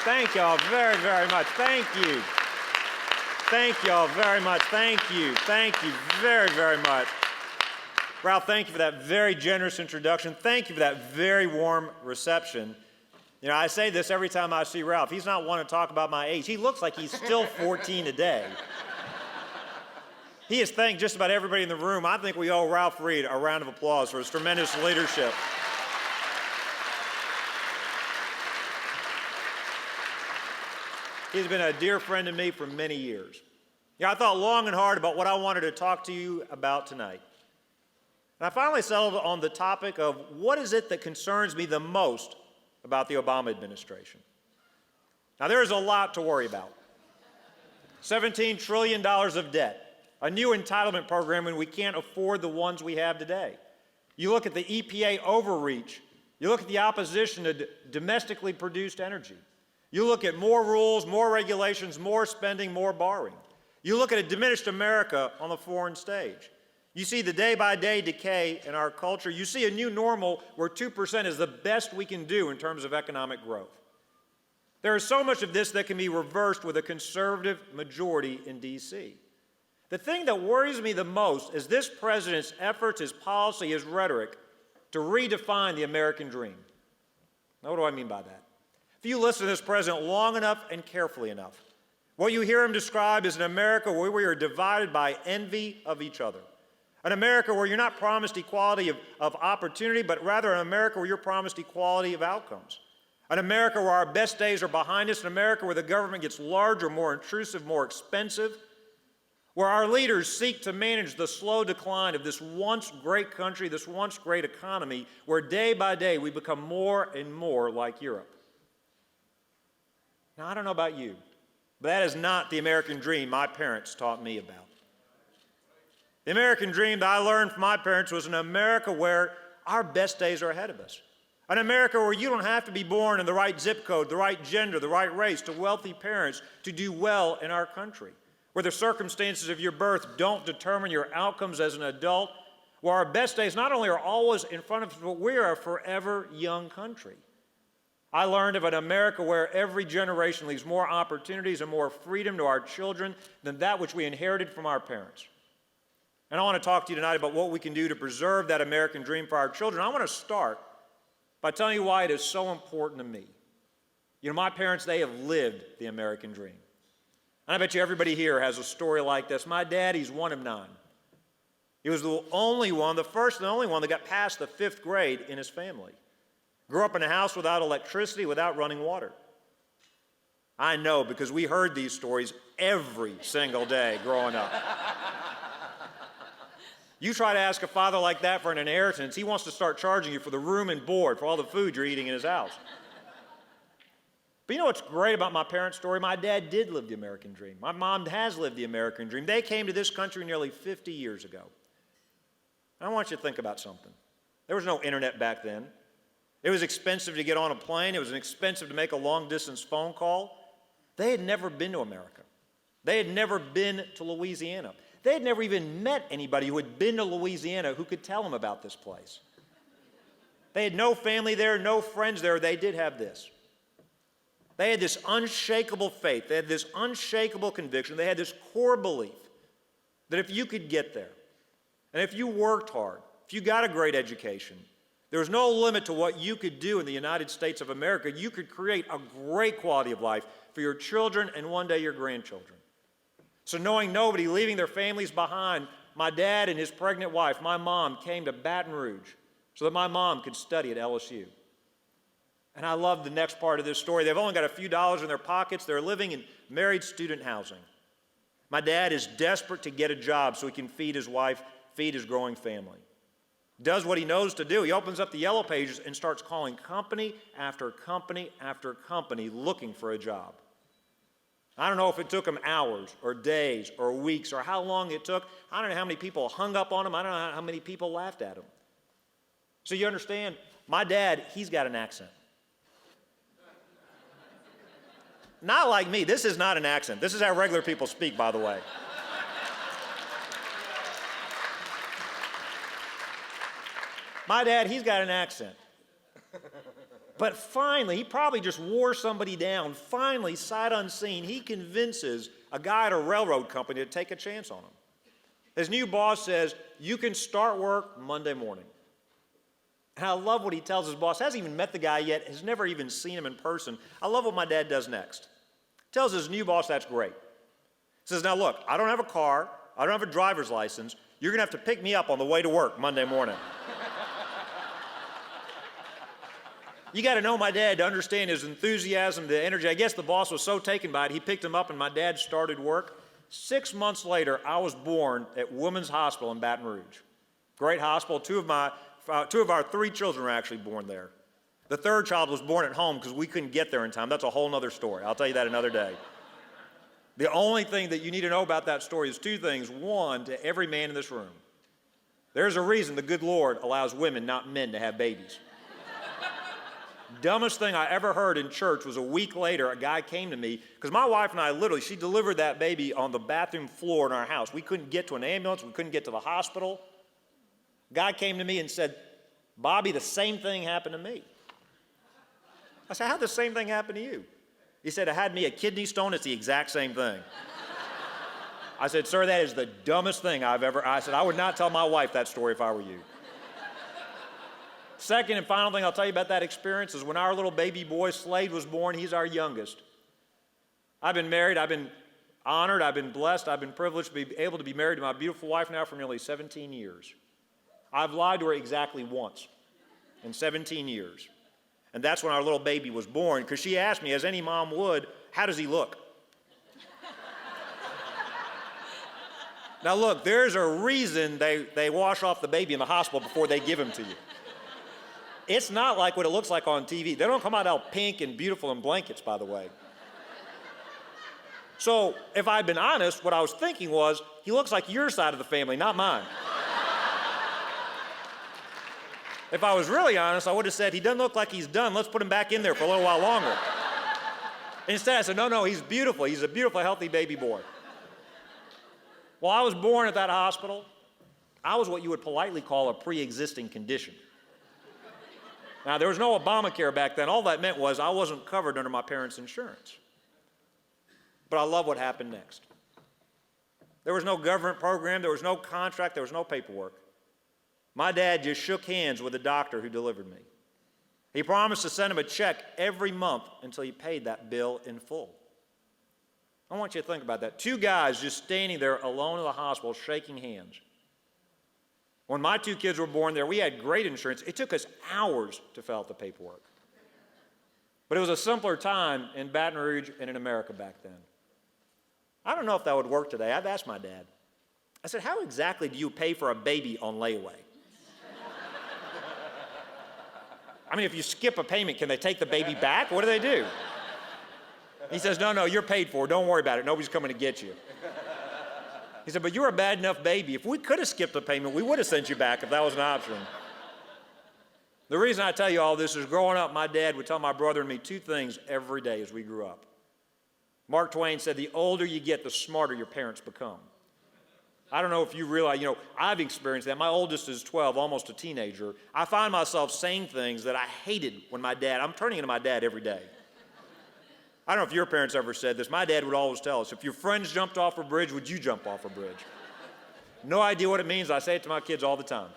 Thank y'all very, very much. Thank you. Thank y'all very much. Thank you. Thank you very, very much. Ralph, thank you for that very generous introduction. Thank you for that very warm reception. You know, I say this every time I see Ralph. He's not one to talk about my age. He looks like he's still 14 today. He has thanked just about everybody in the room. I think we owe Ralph Reed a round of applause for his tremendous leadership. He's been a dear friend to me for many years. You know, I thought long and hard about what I wanted to talk to you about tonight. And I finally settled on the topic of what is it that concerns me the most about the Obama administration. Now, there is a lot to worry about. $17 trillion of debt. A new entitlement program when we can't afford the ones we have today. You look at the EPA overreach. You look at the opposition to domestically produced energy. You look at more rules, more regulations, more spending, more borrowing. You look at a diminished America on the foreign stage. You see the day-by-day decay in our culture. You see a new normal where 2% is the best we can do in terms of economic growth. There is so much of this that can be reversed with a conservative majority in D.C. The thing that worries me the most is this president's efforts, his policy, his rhetoric to redefine the American dream. Now, what do I mean by that? If you listen to this president long enough and carefully enough, what you hear him describe is an America where we are divided by envy of each other. An America where you're not promised equality of opportunity, but rather an America where you're promised equality of outcomes. An America where our best days are behind us, an America where the government gets larger, more intrusive, more expensive, where our leaders seek to manage the slow decline of this once great country, this once great economy, where day by day we become more and more like Europe. Now, I don't know about you, but that is not the American dream my parents taught me about. The American dream that I learned from my parents was an America where our best days are ahead of us. An America where you don't have to be born in the right zip code, the right gender, the right race, to wealthy parents to do well in our country. Where the circumstances of your birth don't determine your outcomes as an adult, where our best days not only are always in front of us, but we are a forever young country. I learned of an America where every generation leaves more opportunities and more freedom to our children than that which we inherited from our parents. And I want to talk to you tonight about what we can do to preserve that American dream for our children. I want to start by telling you why it is so important to me. You know, my parents, they have lived the American dream. And I bet you everybody here has a story like this. My dad, he's one of 9. He was the only one, the first and only one that got past the 5th grade in his family. Grew up in a house without electricity, without running water. I know because we heard these stories every single day growing up. You try to ask a father like that for an inheritance, he wants to start charging you for the room and board, for all the food you're eating in his house. But you know what's great about my parents' story? My dad did live the American dream. My mom has lived the American dream. They came to this country nearly 50 years ago. And I want you to think about something. There was no internet back then. It was expensive to get on a plane. It was expensive to make a long-distance phone call. They had never been to America. They had never been to Louisiana. They had never even met anybody who had been to Louisiana who could tell them about this place. They had no family there, no friends there. They did have this. They had this unshakable faith. They had this unshakable conviction. They had this core belief that if you could get there, and if you worked hard, if you got a great education, there was no limit to what you could do in the United States of America. You could create a great quality of life for your children and one day your grandchildren. So knowing nobody, leaving their families behind, my dad and his pregnant wife, my mom, came to Baton Rouge so that my mom could study at LSU. And I love the next part of this story. They've only got a few dollars in their pockets. They're living in married student housing. My dad is desperate to get a job so he can feed his wife, feed his growing family. Does what he knows to do. He opens up the yellow pages and starts calling company after company after company looking for a job. I don't know if it took him hours or days or weeks or how long it took. I don't know how many people hung up on him. I don't know how many people laughed at him. So you understand, my dad, he's got an accent. Not like me. This is not an accent. This is how regular people speak, by the way. My dad, he's got an accent. But finally, he probably just wore somebody down. Finally, sight unseen, he convinces a guy at a railroad company to take a chance on him. His new boss says, you can start work Monday morning. And I love what he tells his boss. Hasn't even met the guy yet, has never even seen him in person. I love what my dad does next. Tells his new boss that's great. Says, now look, I don't have a car, I don't have a driver's license. You're gonna have to pick me up on the way to work Monday morning. You got to know my dad to understand his enthusiasm, the energy. I guess the boss was so taken by it, he picked him up and my dad started work. 6 months later, I was born at Women's Hospital in Baton Rouge. Great hospital. Two of our 3 children were actually born there. The 3rd child was born at home because we couldn't get there in time. That's a whole other story. I'll tell you that another day. The only thing that you need to know about that story is 2 things. One, to every man in this room, there's a reason the good Lord allows women, not men, to have babies. Dumbest thing I ever heard in church was a week later, a guy came to me, because my wife and I literally, she delivered that baby on the bathroom floor in our house. We couldn't get to an ambulance. We couldn't get to the hospital. Guy came to me and said, Bobby, the same thing happened to me. I said, how'd the same thing happen to you? He said, I had me a kidney stone. It's the exact same thing. I said, sir, that is the dumbest thing I've ever, I said, I would not tell my wife that story if I were you. Second and final thing I'll tell you about that experience is when our little baby boy, Slade, was born. He's our youngest. I've been married, I've been honored, I've been blessed, I've been privileged to be able to be married to my beautiful wife now for nearly 17 years. I've lied to her exactly once in 17 years. And that's when our little baby was born, because she asked me, as any mom would, how does he look? Now look, there's a reason they wash off the baby in the hospital before they give him to you. It's not like what it looks like on TV. They don't come out all pink and beautiful in blankets, by the way. So if I'd been honest, what I was thinking was, he looks like your side of the family, not mine. If I was really honest, I would have said, he doesn't look like he's done. Let's put him back in there for a little while longer. Instead, I said, no, he's beautiful. He's a beautiful, healthy baby boy. Well, I was born at that hospital. I was what you would politely call a pre-existing condition. Now, there was no Obamacare back then. All that meant was I wasn't covered under my parents' insurance. But I love what happened next. There was no government program. There was no contract. There was no paperwork. My dad just shook hands with the doctor who delivered me. He promised to send him a check every month until he paid that bill in full. I want you to think about that. 2 guys just standing there alone in the hospital shaking hands. When my 2 kids were born there, we had great insurance. It took us hours to fill out the paperwork. But it was a simpler time in Baton Rouge and in America back then. I don't know if that would work today. I've asked my dad. I said, how exactly do you pay for a baby on layaway? I mean, if you skip a payment, can they take the baby back? What do they do? He says, no, you're paid for. Don't worry about it. Nobody's coming to get you. He said, but you're a bad enough baby. If we could have skipped a payment, we would have sent you back if that was an option. The reason I tell you all this is growing up, my dad would tell my brother and me 2 things every day as we grew up. Mark Twain said, the older you get, the smarter your parents become. I don't know if you realize, I've experienced that. My oldest is 12, almost a teenager. I find myself saying things that I hated when I'm turning into my dad every day. I don't know if your parents ever said this. My dad would always tell us, if your friends jumped off a bridge, would you jump off a bridge? No idea what it means. I say it to my kids all the time.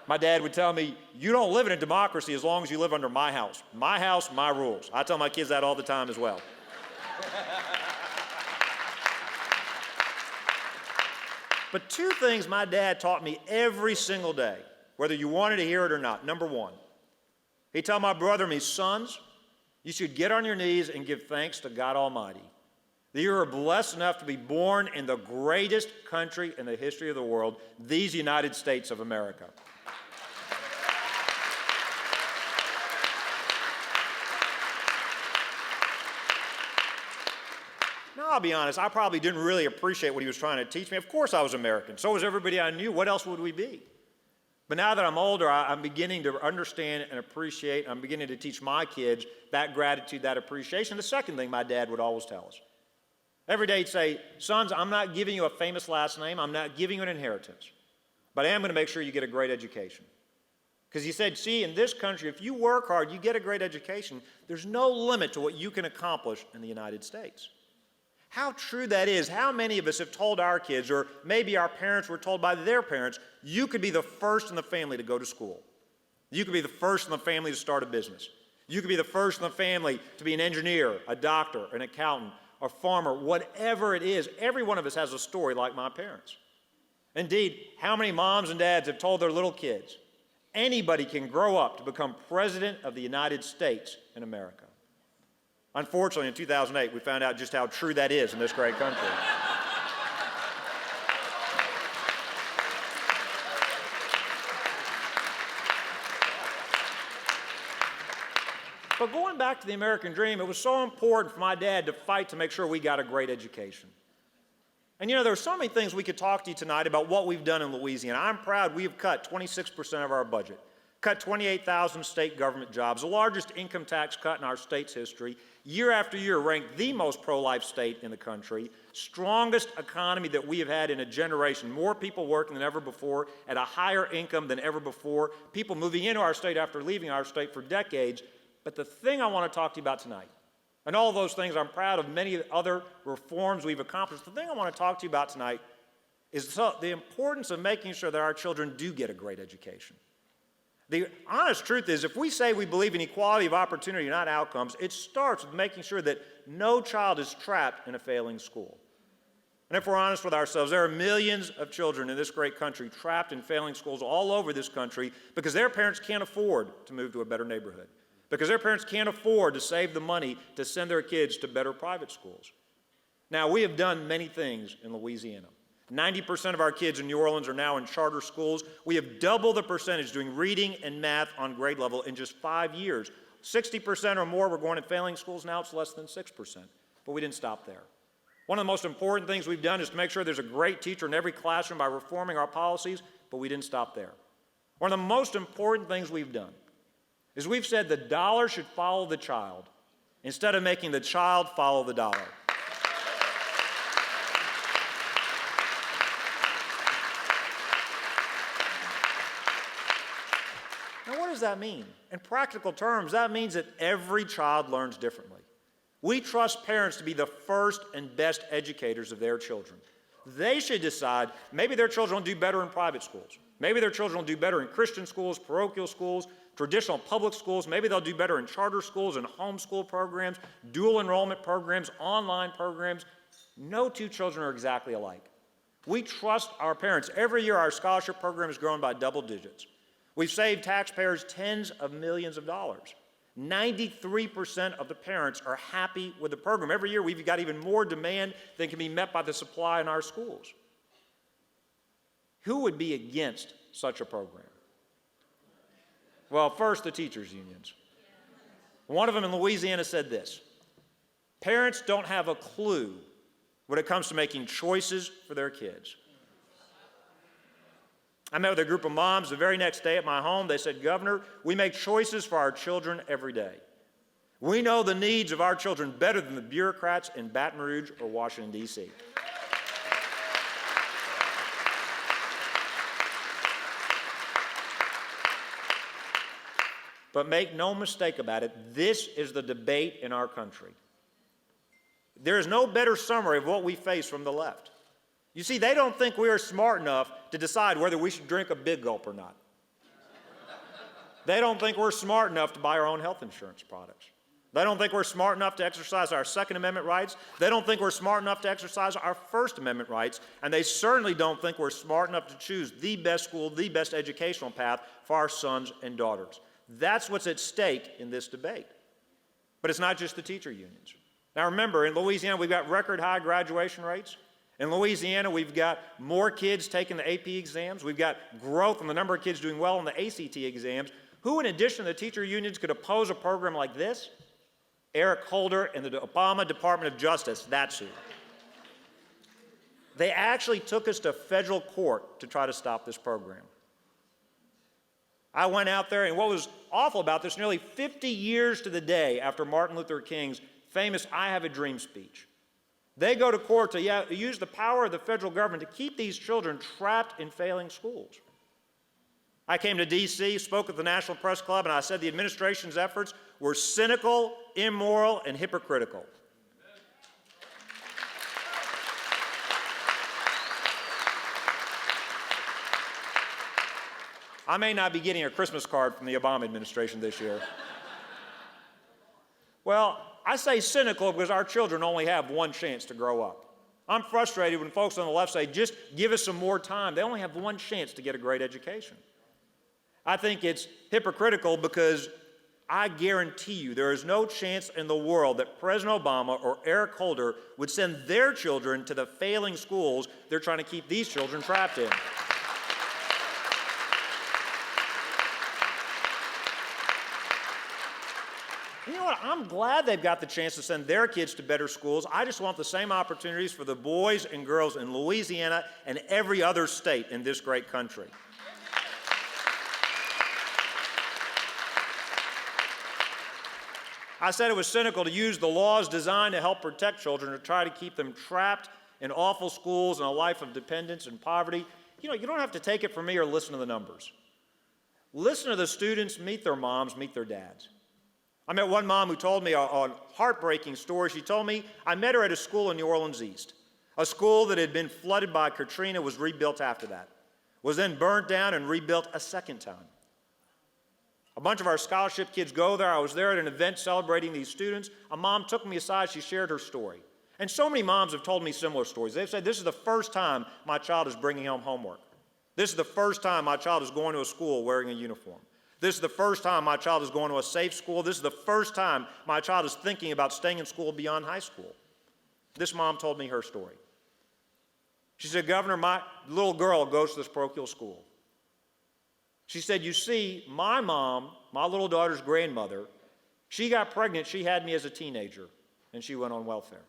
My dad would tell me, you don't live in a democracy as long as you live under my house. My house, my rules. I tell my kids that all the time as well. But 2 things my dad taught me every single day, whether you wanted to hear it or not. Number 1, he'd tell my brother and me, sons, you should get on your knees and give thanks to God Almighty that you are blessed enough to be born in the greatest country in the history of the world, these United States of America. Now, I'll be honest, I probably didn't really appreciate what he was trying to teach me. Of course I was American. So was everybody I knew. What else would we be? But now that I'm older, I'm beginning to understand and appreciate, I'm beginning to teach my kids that gratitude, that appreciation. The second thing my dad would always tell us. Every day he'd say, sons, I'm not giving you a famous last name. I'm not giving you an inheritance. But I am going to make sure you get a great education. Because he said, see, in this country, if you work hard, you get a great education, there's no limit to what you can accomplish in the United States. How true that is. How many of us have told our kids, or maybe our parents were told by their parents, you could be the first in the family to go to school. You could be the first in the family to start a business. You could be the first in the family to be an engineer, a doctor, an accountant, a farmer, whatever it is. Every one of us has a story like my parents. Indeed, how many moms and dads have told their little kids, anybody can grow up to become president of the United States in America? Unfortunately, in 2008, we found out just how true that is in this great country. But going back to the American dream, it was so important for my dad to fight to make sure we got a great education. And you know, there are so many things we could talk to you tonight about what we've done in Louisiana. I'm proud we have cut 26% of our budget, cut 28,000 state government jobs, the largest income tax cut in our state's history, year after year ranked the most pro-life state in the country, strongest economy that we have had in a generation, more people working than ever before, at a higher income than ever before, people moving into our state after leaving our state for decades. But the thing I want to talk to you about tonight, and all those things, I'm proud of many other reforms we've accomplished. The thing I want to talk to you about tonight is the importance of making sure that our children do get a great education. The honest truth is, if we say we believe in equality of opportunity, not outcomes, it starts with making sure that no child is trapped in a failing school. And if we're honest with ourselves, there are millions of children in this great country trapped in failing schools all over this country because their parents can't afford to move to a better neighborhood, because their parents can't afford to save the money to send their kids to better private schools. Now, we have done many things in Louisiana. 90% of our kids in New Orleans are now in charter schools. We have doubled the percentage doing reading and math on grade level in just 5 years. 60% or more were going to failing schools. Now it's less than 6%. But we didn't stop there. One of the most important things we've done is to make sure there's a great teacher in every classroom by reforming our policies, but we didn't stop there. One of the most important things we've done is we've said the dollar should follow the child instead of making the child follow the dollar. Now, what does that mean? In practical terms, that means that every child learns differently. We trust parents to be the first and best educators of their children. They should decide maybe their children will do better in private schools. Maybe their children will do better in Christian schools, parochial schools, traditional public schools. Maybe they'll do better in charter schools and homeschool programs, dual enrollment programs, online programs. No two children are exactly alike. We trust our parents. Every year our scholarship program has grown by double digits. We've saved taxpayers tens of millions of dollars. 93% of the parents are happy with the program. Every year we've got even more demand than can be met by the supply in our schools. Who would be against such a program? Well, first, the teachers' unions. One of them in Louisiana said this: parents don't have a clue when it comes to making choices for their kids. I met with a group of moms the very next day at my home. They said, Governor, we make choices for our children every day. We know the needs of our children better than the bureaucrats in Baton Rouge or Washington, D.C. But make no mistake about it, this is the debate in our country. There is no better summary of what we face from the left. You see, they don't think we are smart enough to decide whether we should drink a Big Gulp or not. They don't think we're smart enough to buy our own health insurance products. They don't think we're smart enough to exercise our Second Amendment rights. They don't think we're smart enough to exercise our First Amendment rights. And they certainly don't think we're smart enough to choose the best school, the best educational path for our sons and daughters. That's what's at stake in this debate. But it's not just the teacher unions. Now remember, in Louisiana, we've got record high graduation rates. In Louisiana, we've got more kids taking the AP exams. We've got growth in the number of kids doing well on the ACT exams. Who, in addition to the teacher unions, could oppose a program like this? Eric Holder and the Obama Department of Justice, that's who. They actually took us to federal court to try to stop this program. I went out there, and what was awful about this, nearly 50 years to the day after Martin Luther King's famous I Have a Dream speech, they go to court to use the power of the federal government to keep these children trapped in failing schools. I came to D.C., spoke at the National Press Club, and I said the administration's efforts were cynical, immoral, and hypocritical. I may not be getting a Christmas card from the Obama administration this year. Well, I say cynical because our children only have one chance to grow up. I'm frustrated when folks on the left say, just give us some more time. They only have one chance to get a great education. I think it's hypocritical because I guarantee you there is no chance in the world that President Obama or Eric Holder would send their children to the failing schools they're trying to keep these children trapped in. You know what? I'm glad they've got the chance to send their kids to better schools. I just want the same opportunities for the boys and girls in Louisiana and every other state in this great country. I said it was cynical to use the laws designed to help protect children to try to keep them trapped in awful schools and a life of dependence and poverty. You know, you don't have to take it from me or listen to the numbers. Listen to the students, meet their moms, meet their dads. I met one mom who told me a heartbreaking story. She told me, I met her at a school in New Orleans East, a school that had been flooded by Katrina, was rebuilt after that, was then burnt down and rebuilt a second time. A bunch of our scholarship kids go there. I was there at an event celebrating these students. A mom took me aside. She shared her story. And so many moms have told me similar stories. They've said, this is the first time my child is bringing home homework. This is the first time my child is going to a school wearing a uniform. This is the first time my child is going to a safe school. This is the first time my child is thinking about staying in school beyond high school. This mom told me her story. She said, Governor, my little girl goes to this parochial school. She said, you see, my mom, my little daughter's grandmother, she got pregnant, she had me as a teenager, and she went on welfare.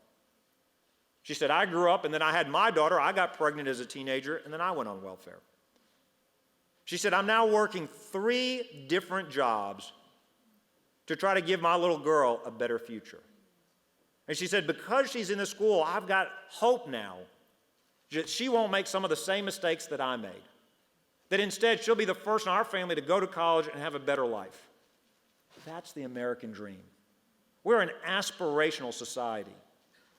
She said, I grew up, and then I had my daughter, I got pregnant as a teenager, and then I went on welfare. She said, I'm now working 3 different jobs to try to give my little girl a better future. And she said, because she's in the school, I've got hope now that she won't make some of the same mistakes that I made. That instead, she'll be the first in our family to go to college and have a better life. That's the American dream. We're an aspirational society.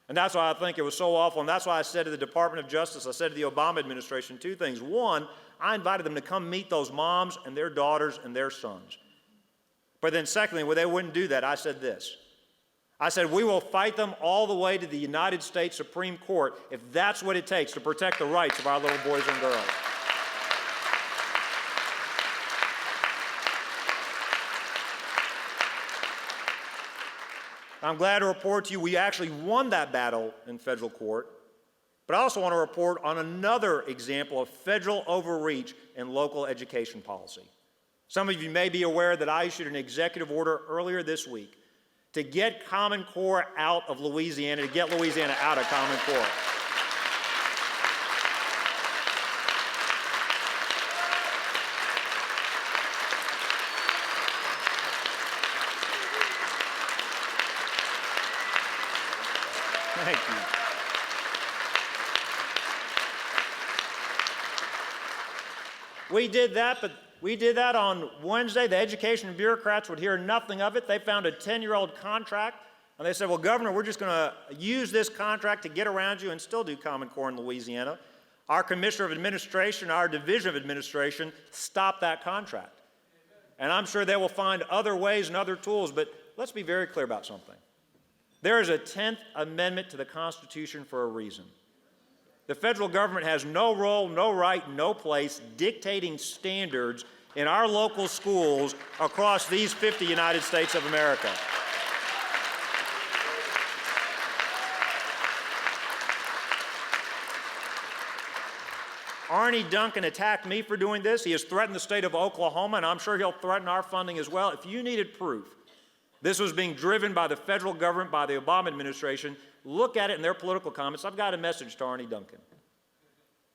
And that's why I think it was so awful, and that's why I said to the Department of Justice, I said to the Obama administration 2 things. One, I invited them to come meet those moms and their daughters and their sons. But then secondly, when they wouldn't do that, I said this. I said, we will fight them all the way to the United States Supreme Court if that's what it takes to protect the rights of our little boys and girls. I'm glad to report to you we actually won that battle in federal court. But I also want to report on another example of federal overreach in local education policy. Some of you may be aware that I issued an executive order earlier this week to get Common Core out of Louisiana, to get Louisiana out of Common Core. Thank you. We did that, but we did that on Wednesday. The education bureaucrats would hear nothing of it. They found a 10-year-old contract, and they said, well, Governor, we're just going to use this contract to get around you and still do Common Core in Louisiana. Our Commissioner of Administration, our Division of Administration, stopped that contract. And I'm sure they will find other ways and other tools, but let's be very clear about something. There is a 10th Amendment to the Constitution for a reason. The federal government has no role, no right, no place dictating standards in our local schools across these 50 United States of America. Arnie Duncan attacked me for doing this. He has threatened the state of Oklahoma, and I'm sure he'll threaten our funding as well. If you needed proof this was being driven by the federal government, by the Obama administration, look at it in their political comments. I've got a message to Arnie Duncan.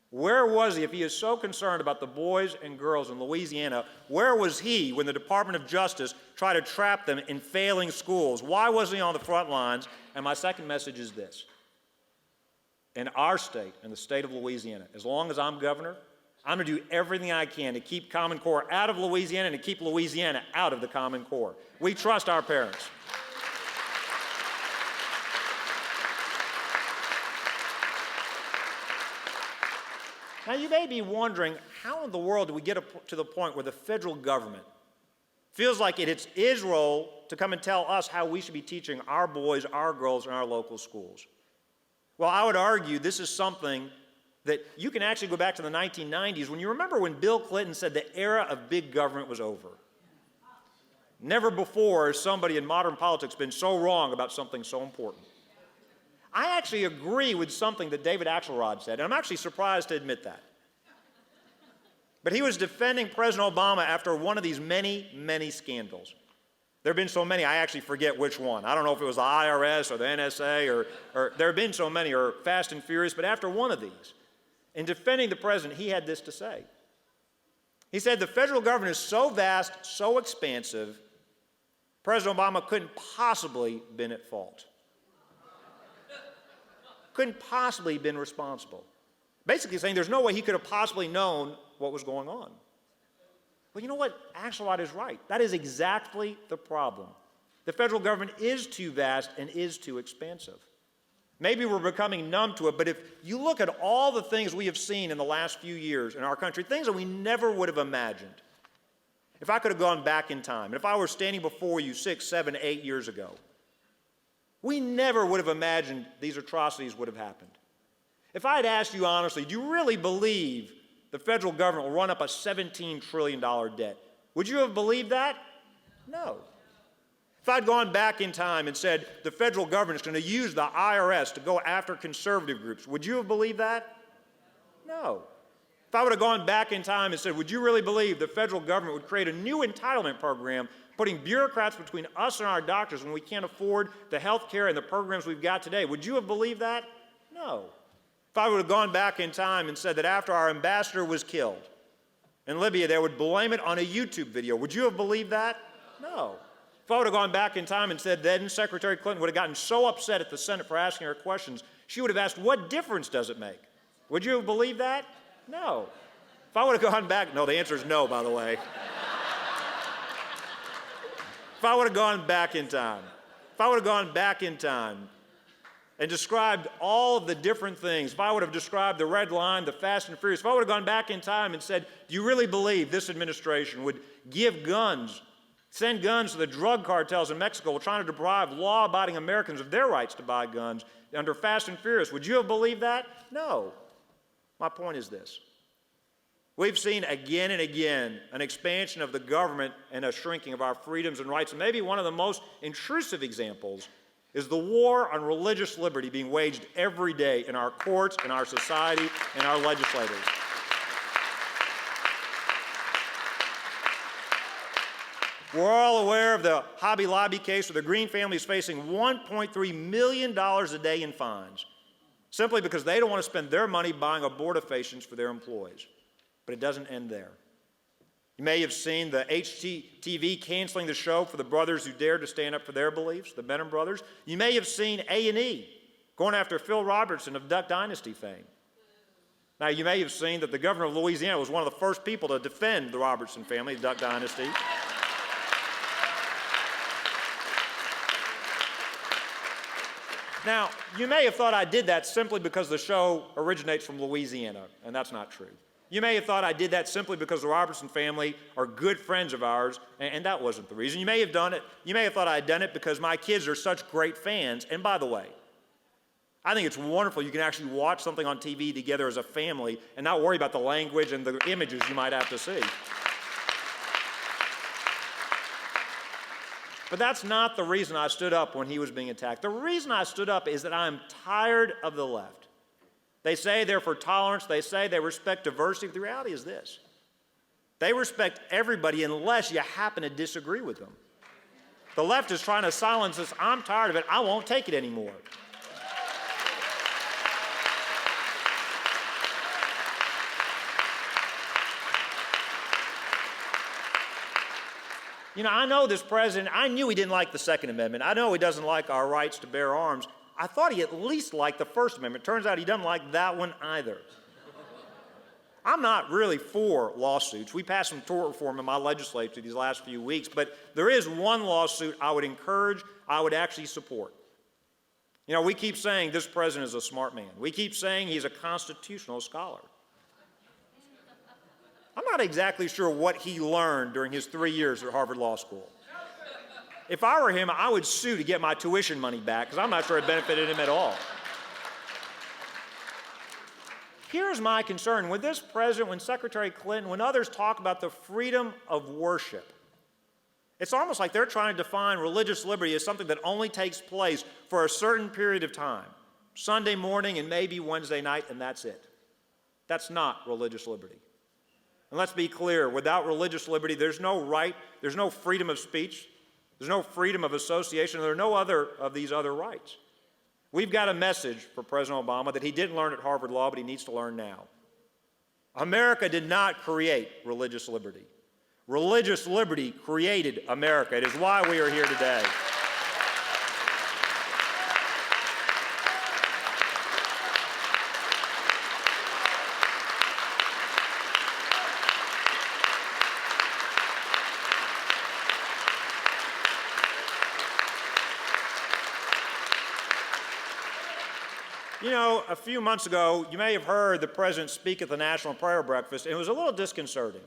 Where was he if he is so concerned about the boys and girls in Louisiana? Where was he when the Department of Justice tried to trap them in failing schools? Why wasn't he on the front lines? And my second message is this. In our state, in the state of Louisiana, as long as I'm governor, I'm going to do everything I can to keep Common Core out of Louisiana and to keep Louisiana out of the Common Core. We trust our parents. Now, you may be wondering, how in the world do we get to the point where the federal government feels like it's its role to come and tell us how we should be teaching our boys, our girls in our local schools? Well, I would argue this is something that you can actually go back to the 1990s when you remember when Bill Clinton said the era of big government was over. Never before has somebody in modern politics been so wrong about something so important. I actually agree with something that David Axelrod said, and I'm actually surprised to admit that. But he was defending President Obama after one of these many, many scandals. There have been so many, I actually forget which one. I don't know if it was the IRS or the NSA or there have been so many, or Fast and Furious, but after one of these, in defending the president, he had this to say. He said, the federal government is so vast, so expansive, President Obama couldn't possibly have been at fault. Couldn't possibly have been responsible. Basically saying there's no way he could have possibly known what was going on. Well, you know what? Axelrod is right. That is exactly the problem. The federal government is too vast and is too expansive. Maybe we're becoming numb to it, but if you look at all the things we have seen in the last few years in our country, things that we never would have imagined. If I could have gone back in time, and if I were standing before you 6, 7, 8 years ago, we never would have imagined these atrocities would have happened. If I had asked you honestly, do you really believe the federal government will run up a $17 trillion debt? Would you have believed that? No. If I'd gone back in time and said the federal government is going to use the IRS to go after conservative groups, would you have believed that? No. If I would have gone back in time and said, would you really believe the federal government would create a new entitlement program putting bureaucrats between us and our doctors when we can't afford the health care and the programs we've got today, would you have believed that? No. If I would have gone back in time and said that after our ambassador was killed in Libya, they would blame it on a YouTube video, would you have believed that? No. If I would have gone back in time and said then Secretary Clinton would have gotten so upset at the Senate for asking her questions, she would have asked, what difference does it make? Would you have believed that? No. If I would have gone back, no, the answer is no, by the way. If I would have gone back in time, and described all of the different things, if I would have described the red line, the Fast and Furious, if I would have gone back in time and said, do you really believe this administration would give guns, send guns to the drug cartels in Mexico trying to deprive law-abiding Americans of their rights to buy guns under Fast and Furious, would you have believed that? No. My point is this. We've seen again and again an expansion of the government and a shrinking of our freedoms and rights. And maybe one of the most intrusive examples is the war on religious liberty being waged every day in our courts, in our society, and our legislators. We're all aware of the Hobby Lobby case where the Green family is facing $1.3 million a day in fines simply because they don't want to spend their money buying abortifacients for their employees. But it doesn't end there. You may have seen the HGTV canceling the show for the brothers who dared to stand up for their beliefs, the Benham brothers. You may have seen A&E going after Phil Robertson of Duck Dynasty fame. Now, you may have seen that the governor of Louisiana was one of the first people to defend the Robertson family, Duck Dynasty. Now, you may have thought I did that simply because the show originates from Louisiana, and that's not true. You may have thought I did that simply because the Robertson family are good friends of ours, and that wasn't the reason. You may have thought I had done it because my kids are such great fans. And by the way, I think it's wonderful you can actually watch something on TV together as a family and not worry about the language and the images you might have to see. But that's not the reason I stood up when he was being attacked. The reason I stood up is that I'm tired of the left. They say they're for tolerance. They say they respect diversity. But the reality is this. They respect everybody unless you happen to disagree with them. The left is trying to silence us. I'm tired of it. I won't take it anymore. You know, I know this president, I knew he didn't like the Second Amendment. I know he doesn't like our rights to bear arms. I thought he at least liked the First Amendment. Turns out he doesn't like that one either. I'm not really for lawsuits. We passed some tort reform in my legislature these last few weeks, but there is one lawsuit I would encourage, I would actually support. You know, we keep saying this president is a smart man. We keep saying he's a constitutional scholar. I'm not exactly sure what he learned during his 3 years at Harvard Law School. If I were him, I would sue to get my tuition money back, because I'm not sure it benefited him at all. Here's my concern. When this president, when Secretary Clinton, when others talk about the freedom of worship, it's almost like they're trying to define religious liberty as something that only takes place for a certain period of time, Sunday morning and maybe Wednesday night, and that's it. That's not religious liberty. And let's be clear, without religious liberty, there's no right, there's no freedom of speech, there's no freedom of association, there are no other of these other rights. We've got a message for President Obama that he didn't learn at Harvard Law, but he needs to learn now. America did not create religious liberty. Religious liberty created America. It is why we are here today. You know, a few months ago, you may have heard the president speak at the National Prayer Breakfast, and it was a little disconcerting.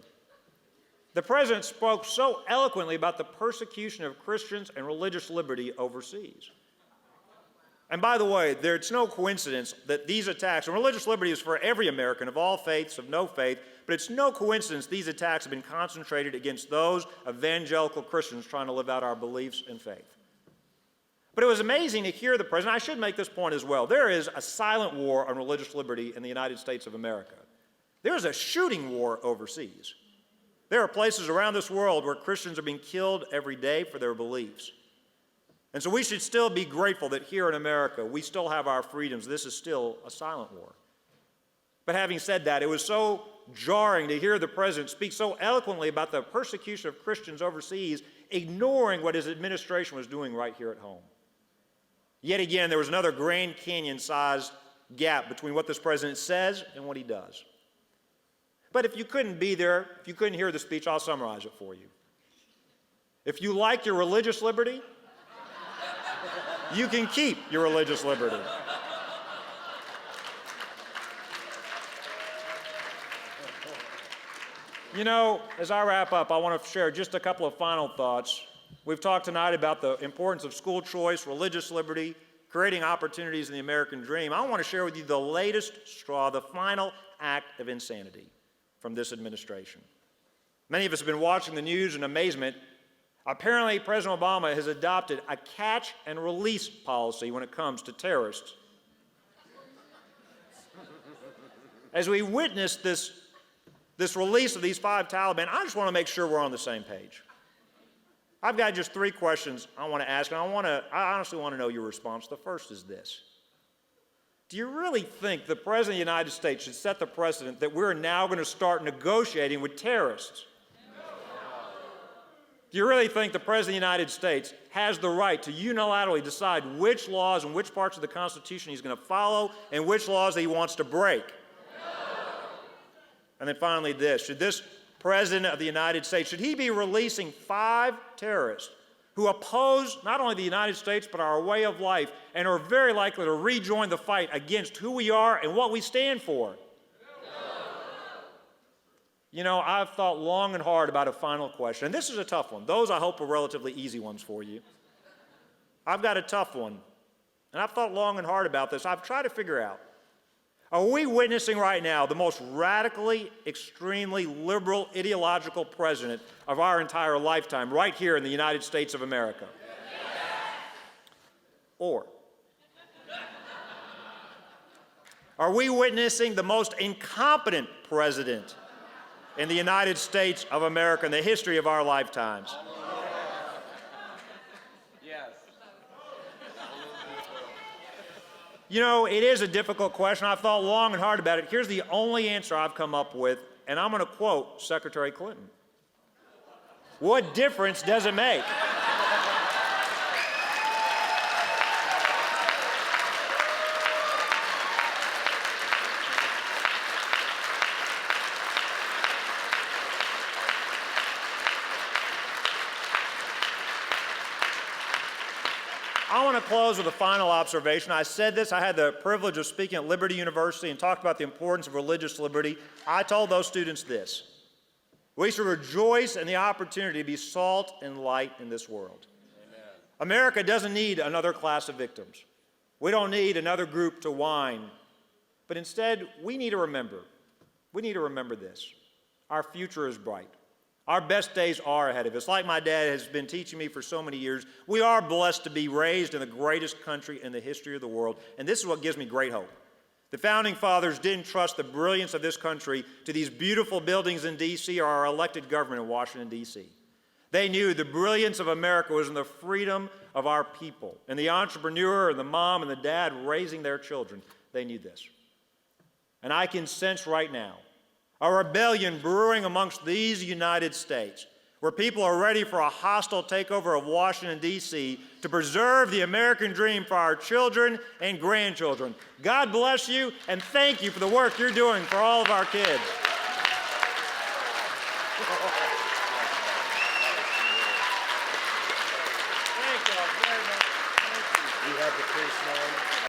The president spoke so eloquently about the persecution of Christians and religious liberty overseas. And by the way, it's no coincidence that these attacks, and religious liberty is for every American of all faiths, of no faith, but it's no coincidence these attacks have been concentrated against those evangelical Christians trying to live out our beliefs and faith. But it was amazing to hear the president. I should make this point as well. There is a silent war on religious liberty in the United States of America. There is a shooting war overseas. There are places around this world where Christians are being killed every day for their beliefs. And so we should still be grateful that here in America, we still have our freedoms. This is still a silent war. But having said that, it was so jarring to hear the president speak so eloquently about the persecution of Christians overseas, ignoring what his administration was doing right here at home. Yet again, there was another Grand Canyon-sized gap between what this president says and what he does. But if you couldn't be there, if you couldn't hear the speech, I'll summarize it for you. If you like your religious liberty, you can keep your religious liberty. You know, as I wrap up, I want to share just a couple of final thoughts. We've talked tonight about the importance of school choice, religious liberty, creating opportunities in the American dream. I want to share with you the latest straw, the final act of insanity from this administration. Many of us have been watching the news in amazement. Apparently, President Obama has adopted a catch and release policy when it comes to terrorists. As we witness this release of these 5 Taliban, I just want to make sure we're on the same page. I've got just 3 questions I want to ask, and I honestly want to know your response. The first is this. Do you really think the President of the United States should set the precedent that we're now going to start negotiating with terrorists? No. Do you really think the President of the United States has the right to unilaterally decide which laws and which parts of the Constitution he's going to follow and which laws that he wants to break? No. And then finally this, should this President of the United States, should he be releasing 5 terrorists who oppose not only the United States but our way of life and are very likely to rejoin the fight against who we are and what we stand for? No. You know, I've thought long and hard about a final question, and this is a tough one. Those, I hope, are relatively easy ones for you. I've got a tough one, and I've thought long and hard about this. I've tried to figure out, are we witnessing right now the most radically, extremely liberal, ideological president of our entire lifetime right here in the United States of America? Yes. Or are we witnessing the most incompetent president in the United States of America in the history of our lifetimes? You know, it is a difficult question. I've thought long and hard about it. Here's the only answer I've come up with, and I'm going to quote Secretary Clinton. What difference does it make? I want to close with a final observation. I said this, I had the privilege of speaking at Liberty University and talked about the importance of religious liberty. I told those students this: we should rejoice in the opportunity to be salt and light in this world. Amen. America doesn't need another class of victims. We don't need another group to whine. But instead, we need to remember this. Our future is bright. Our best days are ahead of us. Like my dad has been teaching me for so many years, we are blessed to be raised in the greatest country in the history of the world, and this is what gives me great hope. The Founding Fathers didn't trust the brilliance of this country to these beautiful buildings in D.C. or our elected government in Washington, D.C. They knew the brilliance of America was in the freedom of our people, and the entrepreneur and the mom and the dad raising their children. They knew this. And I can sense right now a rebellion brewing amongst these United States, where people are ready for a hostile takeover of Washington, D.C. to preserve the American dream for our children and grandchildren. God bless you, and thank you for the work you're doing for all of our kids. Thank you all very much. Thank you. You have the priest now.